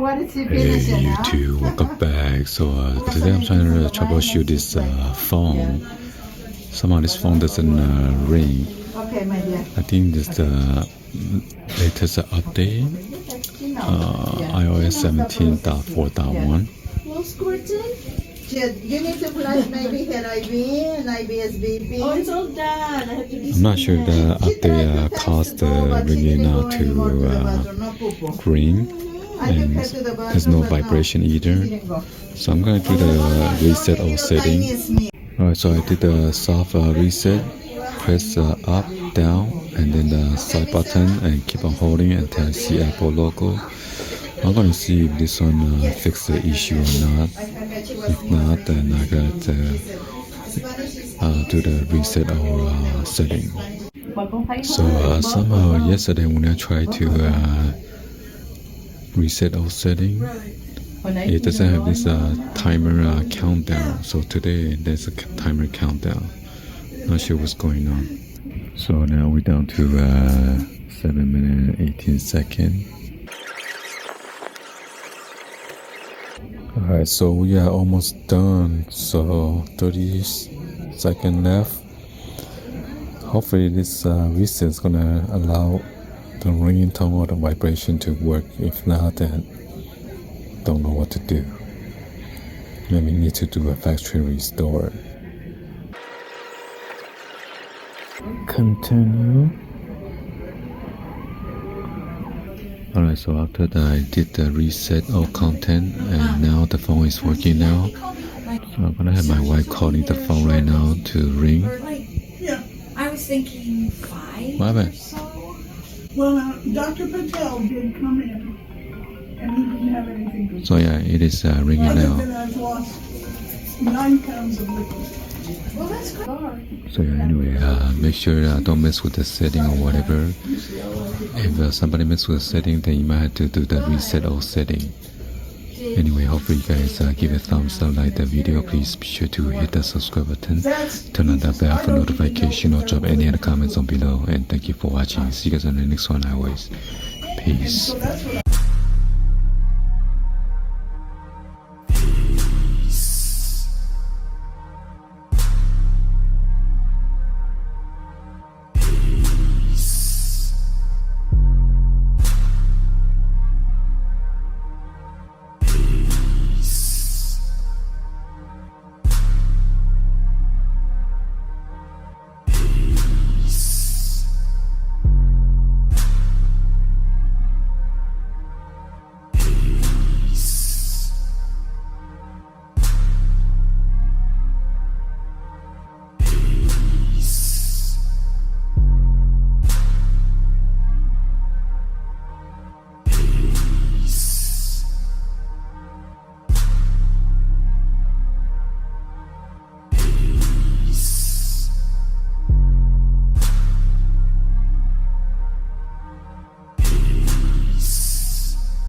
Hey YouTube, welcome back. So today I'm trying to troubleshoot this phone. Somehow this phone doesn't ring. Okay, my dear. I think this the latest update, iOS 17.4.1. You need to flash maybe her IV and IBSBP. Oh, it's all done. I have to I'm not sure if the update caused the ringing to green, and there's no vibration either. So I'm gonna do the reset of setting. Alright, so I did the soft reset. Press up, down, and then the side button, and keep on holding until I see Apple logo. I'm gonna see if this one fixes the issue or not. If not, then I gotta do the reset or setting. So somehow yesterday when I tried to reset our setting, it doesn't have this timer countdown. So today there's a timer countdown. Not sure what's going on. So now we're down to 7 minutes 18 seconds. Alright, so we are almost done. So 30 seconds left. Hopefully this reset is gonna allow the ringing tone or the vibration to work. If not, then don't know what to do. Maybe need to do a factory restore. Continue. Alright, so after that I did the reset all content, and now the phone is working now. So I'm gonna have my wife calling the phone right now to ring. Yeah. I was thinking 5. What happened? Well, Dr. Patel did come in, and he didn't have anything to say. So yeah, it is ringing Other now. than I've lost 9 pounds of liquid. Well, that's good. So yeah, anyway, make sure don't mess with the setting or whatever. If somebody messes with the setting, then you might have to do the reset or setting. Anyway, hopefully you guys give a thumbs up, like the video. Please be sure to hit the subscribe button, turn on the bell for notification, or drop any other comments on below. And thank you for watching. See you guys on the next one. Always, peace.